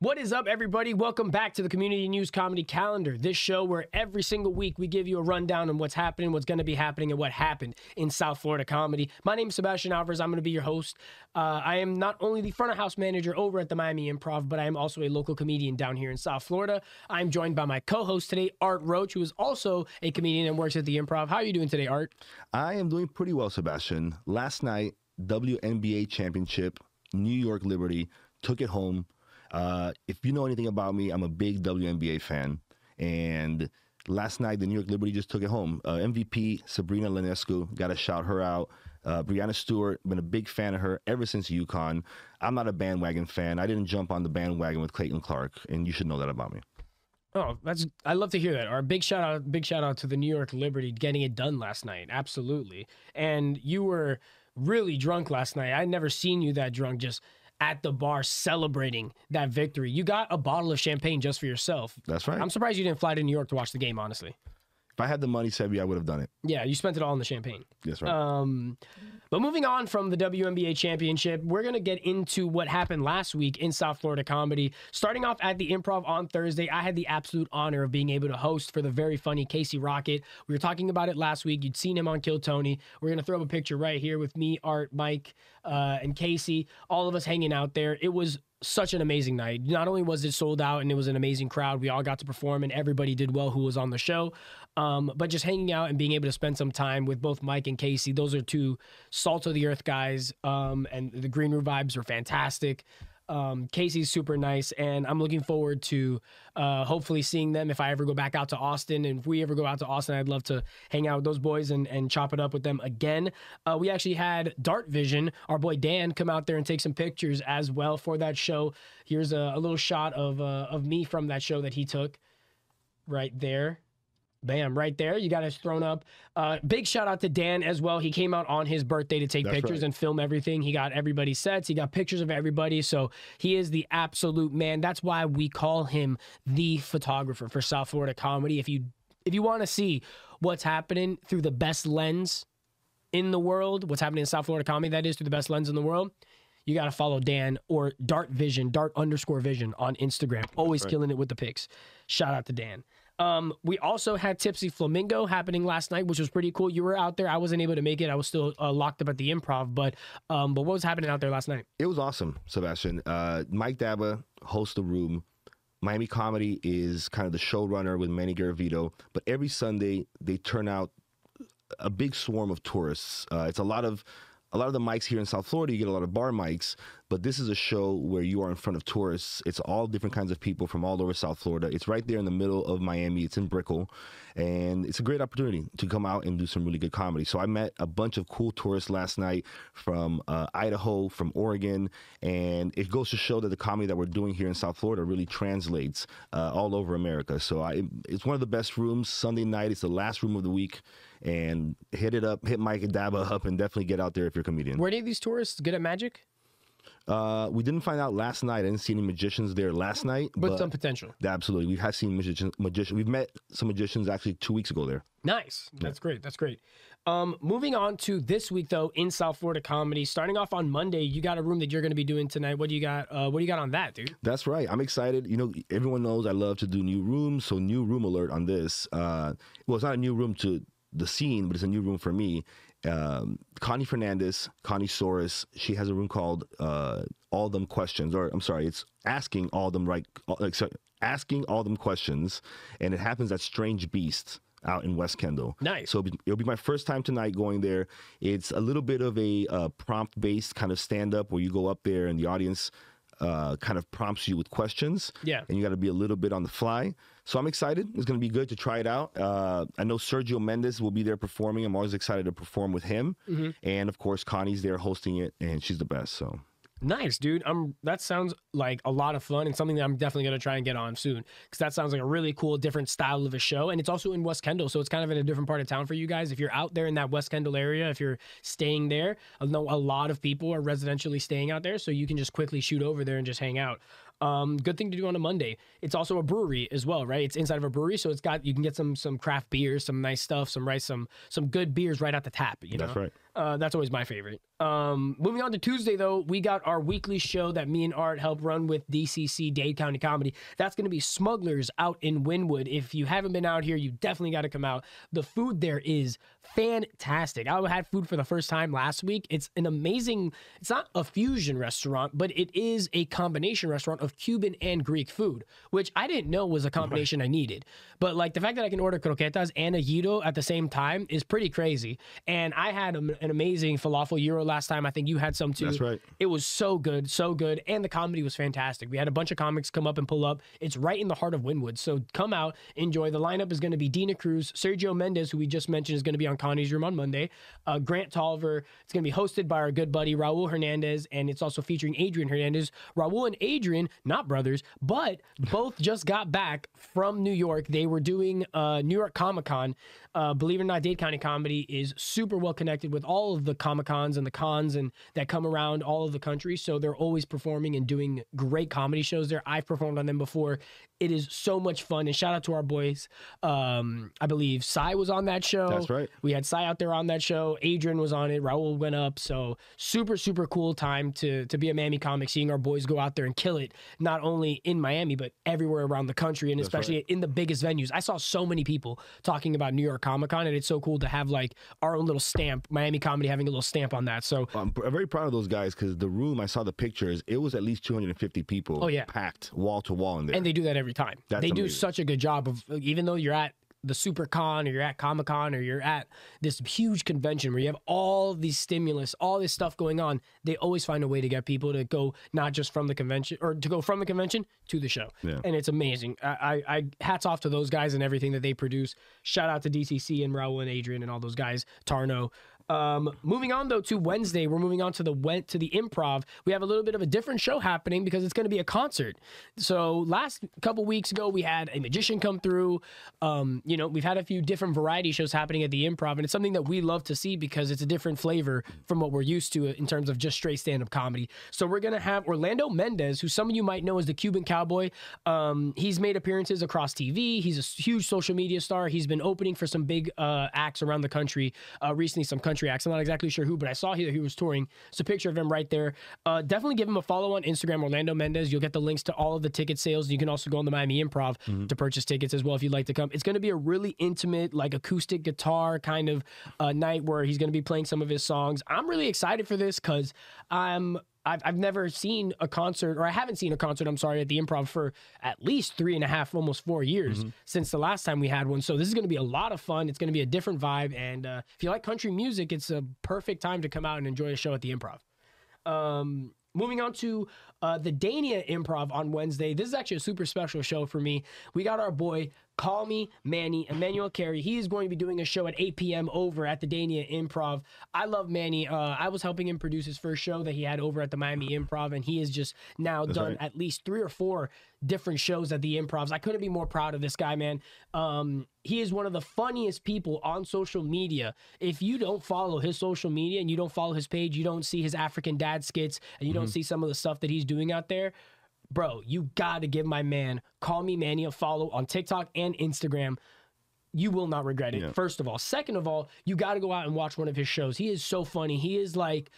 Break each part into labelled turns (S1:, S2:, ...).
S1: What is up, everybody? Welcome back to the Community News Comedy Calendar. This show where every single week we give you a rundown on what's happening, what's going to be happening, and what happened in South Florida comedy. My name is Sebastian Alvarez. I'm going to be your host. I am not only the front of house manager over at the Miami Improv, but I am also a local comedian down here in South Florida. I'm joined by my co-host today, Art Roche, who is also a comedian and works at the Improv. How are you doing today, Art?
S2: I am doing pretty well, Sebastian. Last night, WNBA championship, New York Liberty, took it home. If you know anything about me, I'm a big WNBA fan. And last night, the New York Liberty just took it home. MVP, Sabrina Ionescu, got to shout her out. Breanna Stewart, been a big fan of her ever since UConn. I'm not a bandwagon fan. I didn't jump on the bandwagon with Clayton Clark, and you should know that about me.
S1: Oh, I love to hear that. Our big shout out to the New York Liberty getting it done last night. Absolutely. And you were really drunk last night. I'd never seen you that drunk, just at the bar celebrating that victory. You got a bottle of champagne just for yourself.
S2: That's right.
S1: I'm surprised you didn't fly to New York to watch the game, honestly.
S2: If I had the money, Sebi, I would have done it.
S1: Yeah, you spent it all on the champagne.
S2: That's right.
S1: But moving on from the WNBA championship, we're going to get into what happened last week in South Florida comedy. Starting off at the Improv on Thursday, I had the absolute honor of being able to host for the very funny Casey Rocket. We were talking about it last week. You'd seen him on Kill Tony. We're going to throw up a picture right here with me, Art, Mike, and Casey, all of us hanging out there. It was such an amazing night. Not only was it sold out and it was an amazing crowd, we all got to perform and everybody did well who was on the show. But just hanging out and being able to spend some time with both Mike and Casey, those are two salt of the earth guys. And the green room vibes were fantastic. Casey's super nice, and I'm looking forward to hopefully seeing them if I ever go back out to Austin. And if we ever go out to Austin, I'd love to hang out with those boys and chop it up with them again. We actually had Dart Vision, our boy Dan, come out there and take some pictures as well for that show. Here's a little shot of me from that show that he took right there. Bam, right there. You got us thrown up. Big shout out to Dan as well. He came out on his birthday to take pictures and film everything. He got everybody's sets. He got pictures of everybody. So he is the absolute man. That's why we call him the photographer for South Florida comedy. If you want to see what's happening through the best lens in the world, what's happening in South Florida comedy, that is through the best lens in the world, you got to follow Dan or Dart Vision, Dart_Vision on Instagram. Always killing it with the pics. Shout out to Dan. We also had Tipsy Flamingo happening last night, which was pretty cool. You were out there. I wasn't able to make it. I was still locked up at the Improv. But what was happening out there last night?
S2: It was awesome, Sebastian. Mike Daba hosts the room. Miami Comedy is kind of the showrunner with Manny Garavito. But every Sunday, they turn out a big swarm of tourists. It's a lot of the mics here in South Florida, you get a lot of bar mics, but this is a show where you are in front of tourists. It's all different kinds of people from all over South Florida. It's right there in the middle of Miami. It's in Brickell, and it's a great opportunity to come out and do some really good comedy. So I met a bunch of cool tourists last night from Idaho, from Oregon, and it goes to show that the comedy that we're doing here in South Florida really translates all over America. So it's one of the best rooms. Sunday night, it's the last room of the week. And hit Mike and Daba up, and definitely get out there if you're a comedian.
S1: Were any of these tourists good at magic?
S2: We didn't find out last night. I didn't see any magicians there last night.
S1: But some potential.
S2: Absolutely. We have seen magicians. We've met some magicians actually 2 weeks ago there.
S1: Nice. That's great. That's great. Moving on to this week, though, in South Florida comedy. Starting off on Monday, you got a room that you're going to be doing tonight. What do you got? What do you got on that, dude?
S2: That's right. I'm excited. You know, everyone knows I love to do new rooms. So new room alert on this. Well, it's not a new room to the scene, but it's a new room for me. Connie Fernandez, Connie Soros, she has a room called All Them Questions, or I'm sorry, it's Asking All Them Asking All Them Questions, and it happens at Strange Beast out in West Kendall.
S1: Nice.
S2: So it'll be my first time tonight going there. It's a little bit of a prompt-based kind of stand-up where you go up there and the audience kind of prompts you with questions.
S1: Yeah.
S2: And you got to be a little bit on the fly. So I'm excited. It's going to be good to try it out. I know Sergio Mendes will be there performing. I'm always excited to perform with him. Mm-hmm. And, of course, Connie's there hosting it, and she's the best, so...
S1: Nice, dude. That sounds like a lot of fun and something that I'm definitely going to try and get on soon, because that sounds like a really cool, different style of a show. And it's also in West Kendall, so it's kind of in a different part of town for you guys. If you're out there in that West Kendall area, if you're staying there, I know a lot of people are residentially staying out there, so you can just quickly shoot over there and just hang out. Good thing to do on a Monday. It's also a brewery as well, right? It's inside of a brewery, so you can get some craft beers, some nice stuff, some good beers right at the tap. You know?
S2: That's right.
S1: That's always my favorite. Moving on to Tuesday, though, we got our weekly show that me and Art help run with DCC, Dade County Comedy. That's going to be Smugglers out in Wynwood. If you haven't been out here, you definitely got to come out. The food there is fantastic. I had food for the first time last week. It's an amazing, it's not a fusion restaurant, but it is a combination restaurant of Cuban and Greek food, which I didn't know was a combination I needed. But like the fact that I can order croquetas and a gyro at the same time is pretty crazy. And I had an amazing falafel gyro last time. I think you had some too.
S2: That's right.
S1: It was so good, so good. And the comedy was fantastic. We had a bunch of comics come up and pull up. It's right in the heart of Wynwood. So come out, enjoy. The lineup is going to be Dina Cruz, Sergio Mendez, who we just mentioned is going to be on Connie's Room on Monday, Grant Tolliver. It's going to be hosted by our good buddy Raul Hernandez, and it's also featuring Adrian Hernandez. Raul and Adrian, not brothers, but both just got back from New York. They were doing New York Comic-Con. Believe it or not, Dade County Comedy is super well connected with all of the Comic-Cons and the cons and that come around all of the country. So they're always performing and doing great comedy shows there. I've performed on them before. It is so much fun. And shout out to our boys. I believe Cy was on that show.
S2: That's right.
S1: We had Cy out there on that show. Adrian was on it. Raul went up. So super, super cool time to be a Miami comic, seeing our boys go out there and kill it, not only in Miami, but everywhere around the country, and especially in the biggest venues. I saw so many people talking about New York Comic-Con, and it's so cool to have like our own little stamp, Miami Comedy having a little stamp on that. So
S2: I'm very proud of those guys because the room, I saw the pictures, it was at least 250 people.
S1: Oh, yeah.
S2: Packed wall to wall in there.
S1: And they do that every time. They do such a good job of, even though you're at the Super Con or you're at Comic-Con or you're at this huge convention where you have all these stimulus, all this stuff going on, they always find a way to get people to go not just from the convention, or to go from the convention to the show.
S2: Yeah.
S1: And it's amazing. I hats off to those guys and everything that they produce. Shout out to DCC and Raul and Adrian and all those guys, Tarno. Moving on though to Wednesday, we're moving on to the Improv. We have a little bit of a different show happening because it's going to be a concert. So last couple weeks ago, we had a magician come through. We've had a few different variety shows happening at the Improv, and it's something that we love to see because it's a different flavor from what we're used to in terms of just straight stand-up comedy. So we're going to have Orlando Mendez, who some of you might know as the Cuban Cowboy. He's made appearances across TV. He's a huge social media star. He's been opening for some big acts around the country recently, some country acts. I'm not exactly sure who, but I saw that he was touring. It's a picture of him right there. Definitely give him a follow on Instagram, Orlando Mendez. You'll get the links to all of the ticket sales. You can also go on the Miami Improv to purchase tickets as well if you'd like to come. It's going to be a really intimate, like acoustic guitar kind of night where he's going to be playing some of his songs. I'm really excited for this because I've never seen a concert, or I haven't seen a concert, I'm sorry, at the Improv for at least 3.5, almost 4 years since the last time we had one. So this is going to be a lot of fun. It's going to be a different vibe. And if you like country music, it's a perfect time to come out and enjoy a show at the Improv. Moving on to the Dania Improv on Wednesday. This is actually a super special show for me. We got our boy, Call Me Manny, Emmanuel Carey. He is going to be doing a show at 8 p.m. over at the Dania Improv. I love Manny. I was helping him produce his first show that he had over at the Miami Improv, and he has just now done at least 3 or 4 different shows at the Improvs. I couldn't be more proud of this guy, man. He is one of the funniest people on social media. If you don't follow his social media and you don't follow his page, you don't see his African dad skits, and you don't see some of the stuff that he's doing out there, bro, you got to give my man, Call Me Manny, a follow on TikTok and Instagram. You will not regret it, first of all. Second of all, you got to go out and watch one of his shows. He is so funny. He is like...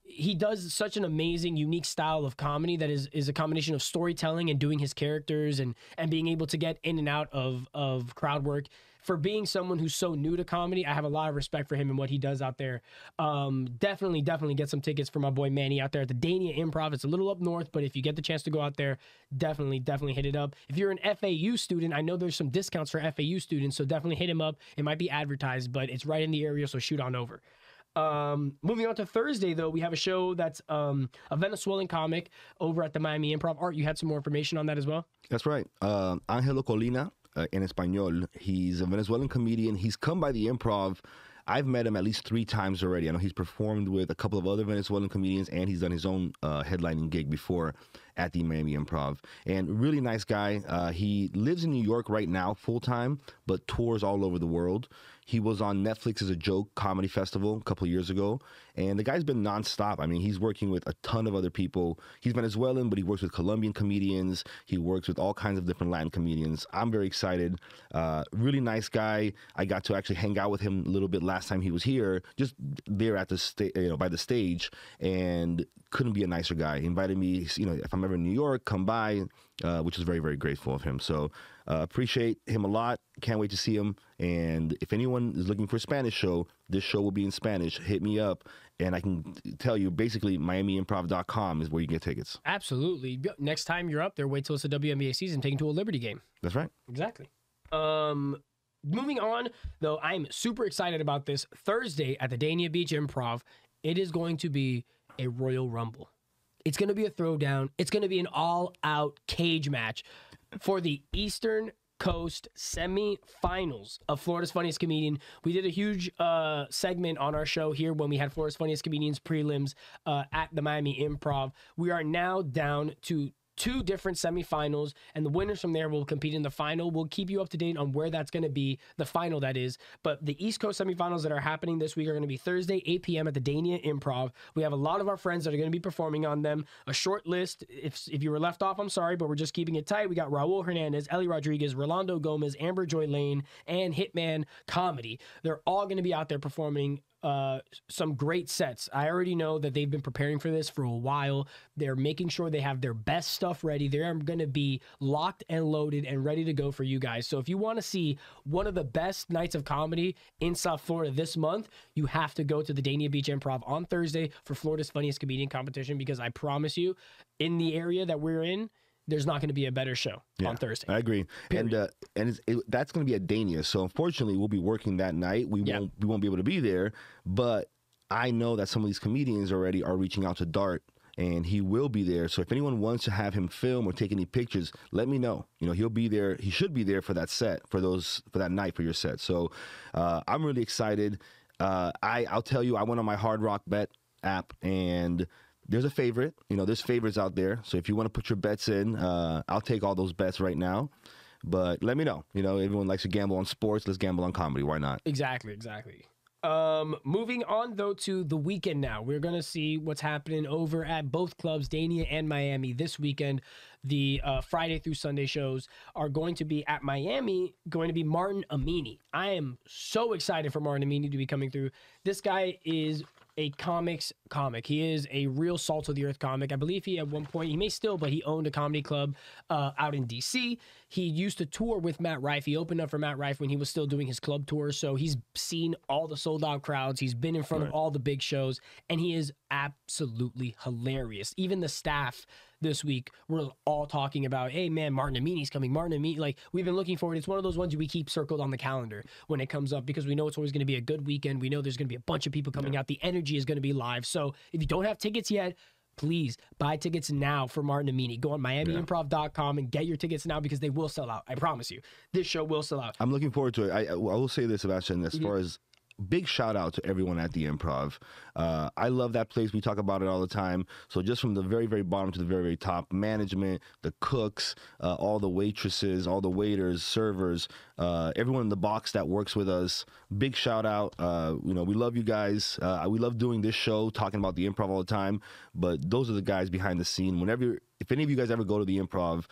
S1: he does such an amazing, unique style of comedy that is a combination of storytelling and doing his characters and being able to get in and out of crowd work. For being someone who's so new to comedy, I have a lot of respect for him and what he does out there. Definitely get some tickets for my boy Manny out there at the Dania Improv. It's a little up north, but if you get the chance to go out there, definitely hit it up. If you're an FAU student, I know there's some discounts for FAU students, so definitely hit him up. It might be advertised, but it's right in the area, so shoot on over. Moving on to Thursday, though, we have a show that's a Venezuelan comic over at the Miami Improv. Art, you had some more information on that as well?
S2: That's right. Angelo Colina, en español. He's a Venezuelan comedian. He's come by the Improv. I've met him at least 3 times already. I know he's performed with a couple of other Venezuelan comedians, and he's done his own headlining gig before. at the Miami Improv. And really nice guy. He lives in New York right now full time, but tours all over the world. He was on Netflix as a joke comedy festival a couple of years ago, and the guy's been nonstop. I mean, he's working with a ton of other people. He's Venezuelan, but he works with Colombian comedians. He works with all kinds of different Latin comedians. I'm very excited. Really nice guy. I got to actually hang out with him a little bit last time he was here, just there at the by the stage, and couldn't be a nicer guy. He invited me, if I'm ever in New York, come by, which is very, very grateful of him. So appreciate him a lot. Can't wait to see him. And if anyone is looking for a Spanish show, this show will be in Spanish. Hit me up, and I can tell you, basically, MiamiImprov.com is where you get tickets.
S1: Absolutely. Next time you're up there, wait till it's the WNBA season, take him to a Liberty game.
S2: That's right.
S1: Exactly. Moving on, though, I'm super excited about this. Thursday at the Dania Beach Improv, it is going to be a Royal Rumble. It's going to be a throwdown. It's going to be an all-out cage match for the Eastern Coast semi-finals of Florida's Funniest Comedian. We did a huge segment on our show here when we had Florida's Funniest Comedians prelims at the Miami Improv. We are now down to 2 different semifinals, and the winners from there will compete in the final. We'll keep you up to date on where that's going to be, the final that is. But the East Coast semifinals that are happening this week are going to be Thursday, 8 p.m. at the Dania Improv. We have a lot of our friends that are going to be performing on them. A short list. If you were left off, I'm sorry, but we're just keeping it tight. We got Raul Hernandez, Ellie Rodriguez, Rolando Gomez, Amber Joy Lane, and Hitman Comedy. They're all going to be out there performing some great sets. I already know that they've been preparing for this for a while. They're making sure they have their best stuff ready. They're going to be locked and loaded and ready to go for you guys. So if you want to see one of the best nights of comedy in South Florida this month, you have to go to the Dania Beach Improv on Thursday for Florida's Funniest Comedian competition, because I promise you, in the area that we're in, there's not going to be a better show on Thursday.
S2: I agree. Period. And that's going to be at Dania. So unfortunately, we'll be working that night. We won't be able to be there. But I know that some of these comedians already are reaching out to Dart, and he will be there. So if anyone wants to have him film or take any pictures, let me know. He'll be there. He should be there for that set, for that night, for your set. So I'm really excited. I'll tell you, I went on my Hard Rock Bet app, and there's a favorite. There's favorites out there. So if you want to put your bets in, I'll take all those bets right now. But let me know. Everyone likes to gamble on sports. Let's gamble on comedy. Why not?
S1: Exactly. Moving on, though, to the weekend now. We're going to see what's happening over at both clubs, Dania and Miami, this weekend. The Friday through Sunday shows are going to be at Miami, going to be Martin Amini. I am so excited for Martin Amini to be coming through. This guy is a comics comic. He is a real salt of the earth comic. I believe he at one point, he may still, but he owned a comedy club out in DC. He used to tour with Matt Rife. He opened up for Matt Rife when he was still doing his club tour. So he's seen all the sold out crowds. He's been in front of all the big shows, and he is absolutely hilarious. Even the staff this week, we're all talking about, hey man, Martin Amini's coming. Martin Amini, like, we've been looking forward. It's one of those ones we keep circled on the calendar when it comes up, because we know it's always going to be a good weekend. We know there's going to be a bunch of people coming out. The energy is going to be live. So if you don't have tickets yet, please buy tickets now for Martin Amini. Go on MiamiImprov.com and get your tickets now, because they will sell out. I promise you, this show will sell out.
S2: I'm looking forward to it. I will say this, Sebastian, as far as big shout out to everyone at the Improv. I love that place. We talk about it all the time. So just from the very, very bottom to the very, very top, management, the cooks, all the waitresses, all the waiters, servers, everyone in the box that works with us, big shout out. We love you guys. We love doing this show, talking about the Improv all the time. But those are the guys behind the scene. If any of you guys ever go to the Improv,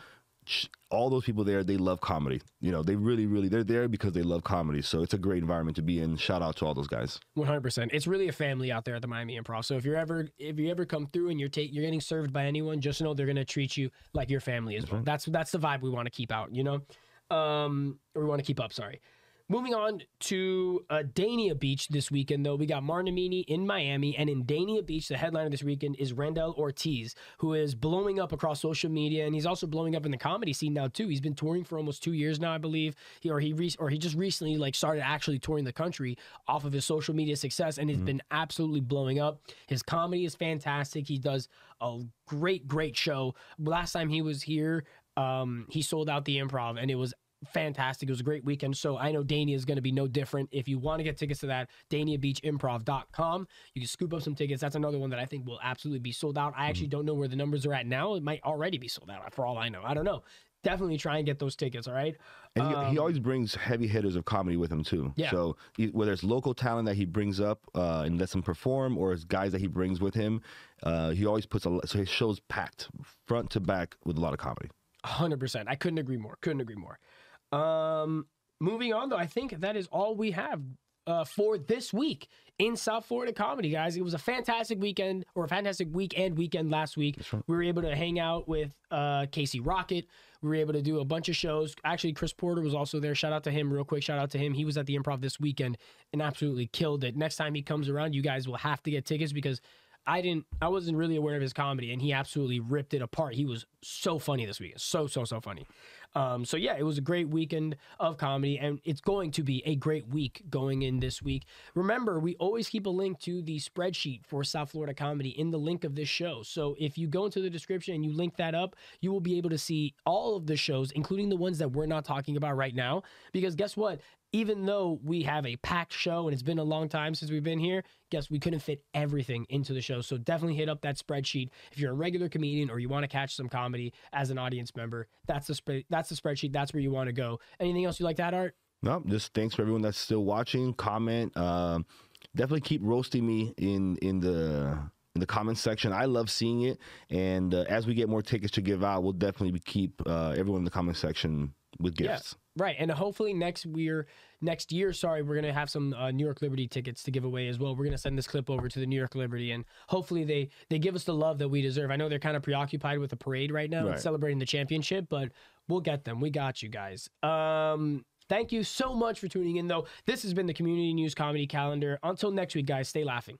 S2: all those people there, they love comedy. They really, they're there because they love comedy. So it's a great environment to be in. Shout out to all those guys.
S1: 100%. It's really a family out there at the Miami Improv. So if you ever come through and you're getting served by anyone, just know they're going to treat you like your family as well. That's the vibe we want to keep out, or we want to keep up, sorry. Moving on to Dania Beach this weekend, though. We got Martin Amini in Miami, and in Dania Beach, the headliner this weekend is Radel Ortiz, who is blowing up across social media, and he's also blowing up in the comedy scene now, too. He's been touring for almost 2 years now, I believe. He just recently started actually touring the country off of his social media success, and he's been absolutely blowing up. His comedy is fantastic. He does a great show. Last time he was here, he sold out the Improv, and it was fantastic. It was a great weekend. So I know Dania is going to be no different. If you want to get tickets to that, DaniaBeachImprov.com. You can scoop up some tickets. That's another one that I think will absolutely be sold out. I actually don't know where the numbers are at now. It might already be sold out for all I know. I don't know. Definitely try and get those tickets, all right?
S2: And he always brings heavy hitters of comedy with him, too.
S1: Yeah.
S2: So whether it's local talent that he brings up and lets them perform, or it's guys that he brings with him, he always puts so his show's packed front to back with a lot of comedy.
S1: 100%. I couldn't agree more. Moving on, though, I think that is all we have for this week in South Florida comedy, guys. It was a fantastic weekend, or a fantastic weekend last week.
S2: Right.
S1: We were able to hang out with Casey Rocket. We were able to do a bunch of shows. Actually, Chris Porter was also there. Shout out to him, real quick. Shout out to him. He was at the Improv this weekend and absolutely killed it. Next time he comes around, you guys will have to get tickets because I wasn't really aware of his comedy, and he absolutely ripped it apart. He was so funny this weekend. So funny. So yeah, it was a great weekend of comedy, and it's going to be a great week going in this week. Remember, we always keep a link to the spreadsheet for South Florida comedy in the link of this show. So if you go into the description and you link that up, you will be able to see all of the shows, including the ones that we're not talking about right now. Because guess what? Even though we have a packed show and it's been a long time since we've been here, guess we couldn't fit everything into the show. So definitely hit up that spreadsheet. If you're a regular comedian or you want to catch some comedy as an audience member, that's the spreadsheet. That's where you want to go. Anything else you like to add, Art?
S2: No, just thanks for everyone that's still watching. Comment. Definitely keep roasting me in the comment section. I love seeing it. And as we get more tickets to give out, we'll definitely keep everyone in the comment section with gifts.
S1: Yeah. Right, and hopefully next year, we're going to have some New York Liberty tickets to give away as well. We're going to send this clip over to the New York Liberty, and hopefully they give us the love that we deserve. I know they're kind of preoccupied with the parade right now and celebrating the championship, but we'll get them. We got you guys. Thank you so much for tuning in, though. This has been the Community News Comedy Calendar. Until next week, guys, stay laughing.